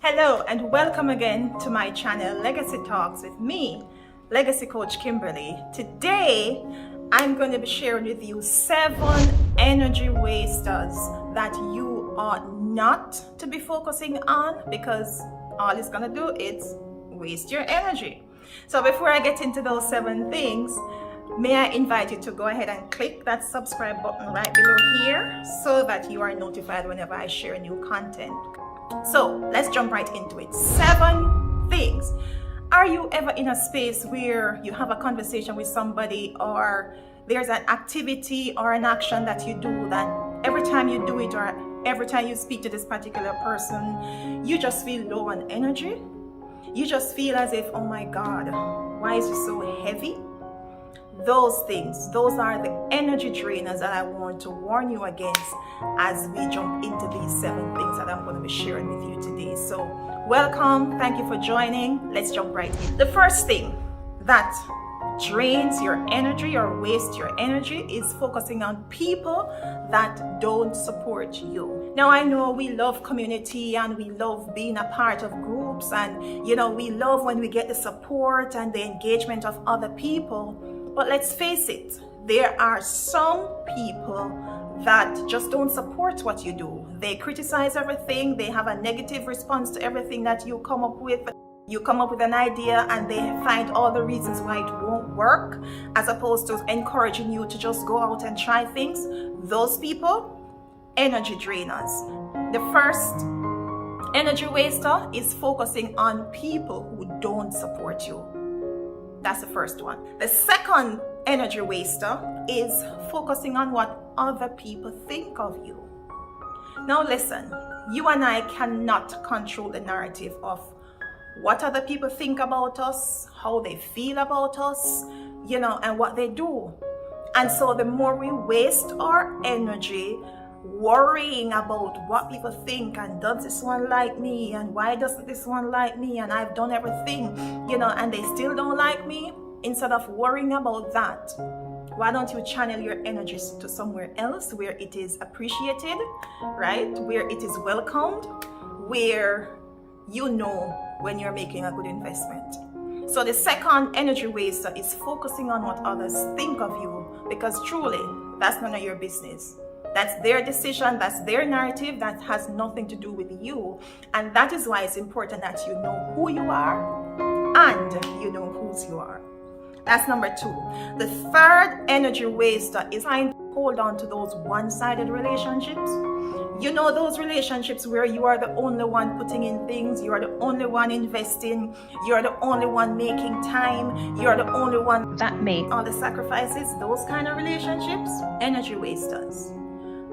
Hello and welcome again to my channel Legacy Talks with me, Legacy Coach Kimberly. Today I'm going to be sharing with you 7 energy wasters that you ought not to be focusing on, because all it's going to do is waste your energy. So before I get into those 7 things, may I invite you to go ahead and click that subscribe button right below here so that you are notified whenever I share new content. So let's jump right into it. 7 things. Are you ever in a space where you have a conversation with somebody, or there's an activity or an action that you do that every time you do it or every time you speak to this particular person, you just feel low on energy? You just feel as if, oh my God, why is it so heavy? Those things, those are the energy drainers that I want to warn you against as we jump into these 7 things that I'm going to be sharing with you today. So welcome, thank you for joining. Let's jump right in. The first thing that drains your energy or wastes your energy is focusing on people that don't support you. Now, I know we love community and we love being a part of groups, and we love when we get the support and the engagement of other people. But let's face it, there are some people that just don't support what you do. They criticize everything. They have a negative response to everything that you come up with. You come up with an idea and they find all the reasons why it won't work, as opposed to encouraging you to just go out and try things. Those people, energy drainers. The first energy waster is focusing on people who don't support you. That's the first one. The second energy waster is focusing on what other people think of you. Now listen, you and I cannot control the narrative of what other people think about us, how they feel about us, and what they do. And so the more we waste our energy worrying about what people think, and does this one like me, and why doesn't this one like me, and I've done everything, and they still don't like me, instead of worrying about that, why don't you channel your energies to somewhere else where it is appreciated, right? Where it is welcomed, where when you're making a good investment. So the second energy waster is focusing on what others think of you, because truly that's none of your business. That's their decision, that's their narrative, that has nothing to do with you. And that is why it's important that you know who you are and you know whose you are. That's number 2. The third energy waster is trying to hold on to those one-sided relationships. Those relationships where you are the only one putting in things, you are the only one investing, you are the only one making time, you are the only one that makes all the sacrifices. Those kind of relationships, energy wasters.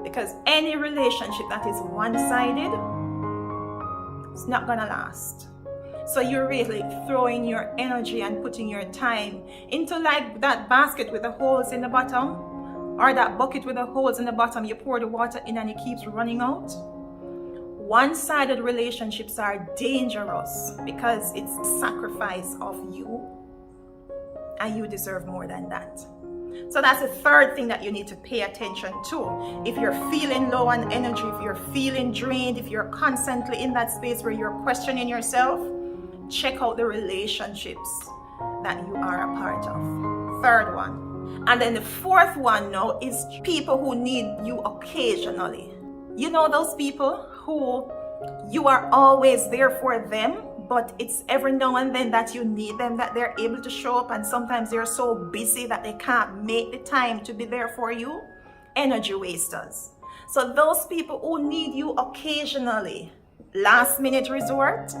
Because any relationship that is one-sided, it's not gonna last. So you're really throwing your energy and putting your time into like that basket with the holes in the bottom, or that bucket with the holes in the bottom. You pour the water in and it keeps running out. One-sided relationships are dangerous because it's sacrifice of you, and you deserve more than that. So that's the third thing that you need to pay attention to. If you're feeling low on energy, if you're feeling drained, if you're constantly in that space where you're questioning yourself, check out the relationships that you are a part of. Third one. And then the fourth one now is people who need you occasionally. Those people who you are always there for them, but it's every now and then that you need them, that they're able to show up, and sometimes they're so busy that they can't make the time to be there for you. Energy wasters. So those people who need you occasionally, last minute resort,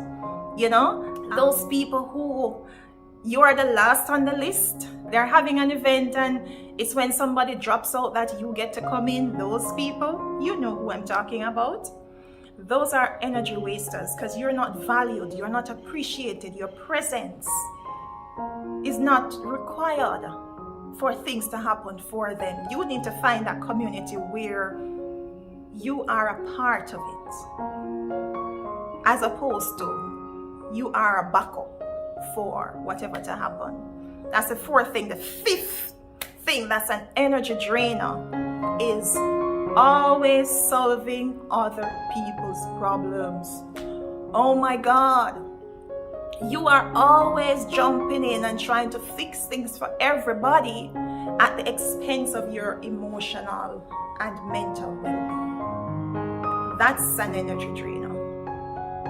those people who you are the last on the list. They're having an event and it's when somebody drops out that you get to come in. Those people, you know who I'm talking about. Those are energy wasters, because you're not valued, you're not appreciated, your presence is not required for things to happen for them. You need to find that community where you are a part of it, as opposed to you are a backup for whatever to happen. That's the fourth thing. The fifth thing that's an energy drainer is always solving other people's problems. Oh my God. You are always jumping in and trying to fix things for everybody at the expense of your emotional and mental well-being. That's an energy drainer.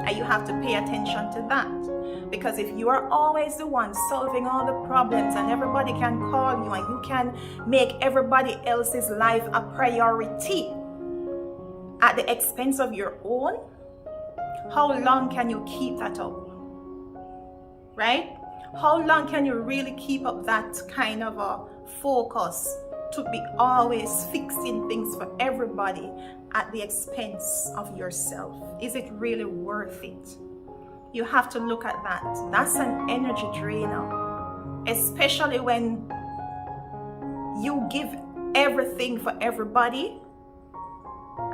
And you have to pay attention to that. Because if you are always the one solving all the problems and everybody can call you and you can make everybody else's life a priority at the expense of your own, how long can you keep that up? Right? How long can you really keep up that kind of a focus to be always fixing things for everybody at the expense of yourself? Is it really worth it? You have to look at that. That's an energy drainer, especially when you give everything for everybody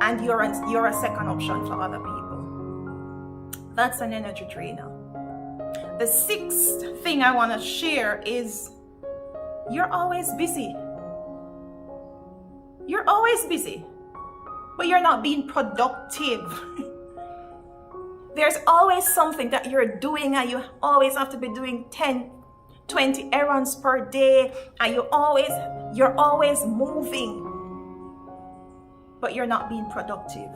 and you're a second option for other people. That's an energy drainer. The sixth thing I want to share is you're always busy. You're always busy, but you're not being productive. There's always something that you're doing and you always have to be doing 10, 20 errands per day and you're always moving, but you're not being productive.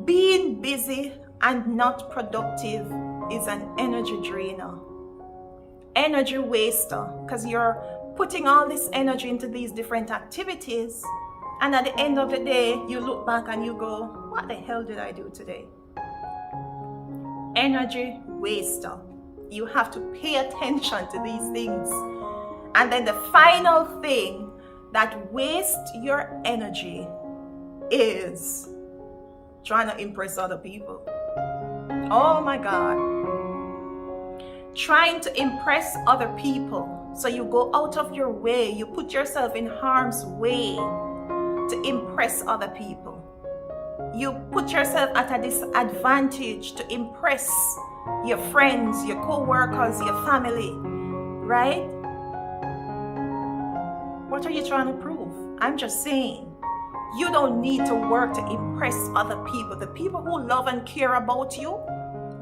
Being busy and not productive is an energy drainer, energy waster, because you're putting all this energy into these different activities, and at the end of the day you look back and you go, what the hell did I do today? Energy waster. You have to pay attention to these things. And then the final thing that wastes your energy is trying to impress other people. Oh my God. Trying to impress other people. So you go out of your way, you put yourself in harm's way to impress other people. You put yourself at a disadvantage to impress your friends, your co-workers, your family, right? What are you trying to prove? I'm just saying, you don't need to work to impress other people. The people who love and care about you,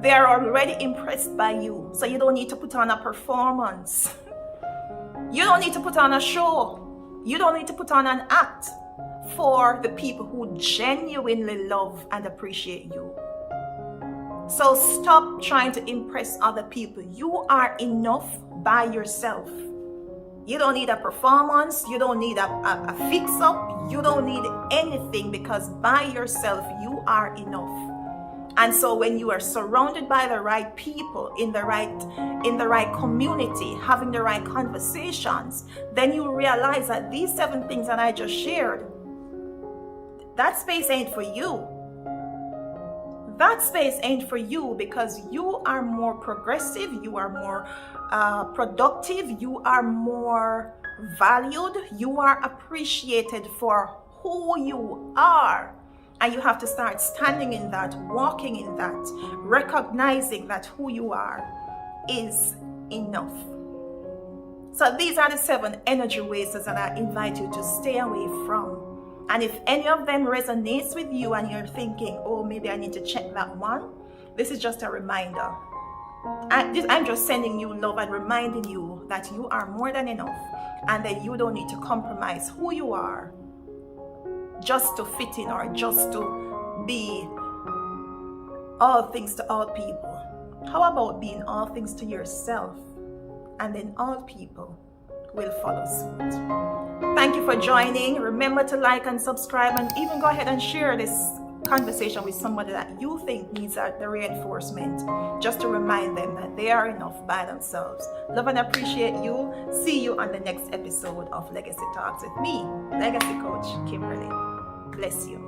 they are already impressed by you. So you don't need to put on a performance. You don't need to put on a show. You don't need to put on an act for the people who genuinely love and appreciate you. So stop trying to impress other people. You are enough by yourself. You don't need a performance. You don't need a fix-up. You don't need anything, because by yourself you are enough. And so when you are surrounded by the right people, in the right community, having the right conversations, then you realize that these 7 things that I just shared, that space ain't for you. That space ain't for you, because you are more progressive, you are more productive, you are more valued, you are appreciated for who you are. And you have to start standing in that, walking in that, recognizing that who you are is enough. So these are the 7 energy wasters that I invite you to stay away from. And if any of them resonates with you and you're thinking, oh, maybe I need to check that one, this is just a reminder. I'm just sending you love and reminding you that you are more than enough, and that you don't need to compromise who you are just to fit in or just to be all things to all people. How about being all things to yourself, and then all people will follow suit. Thank you for joining. Remember to like and subscribe, and even go ahead and share this conversation with somebody that you think needs the reinforcement, just to remind them that they are enough by themselves. Love and appreciate you. See you on the next episode of Legacy Talks with me, Legacy Coach Kimberly. Bless you.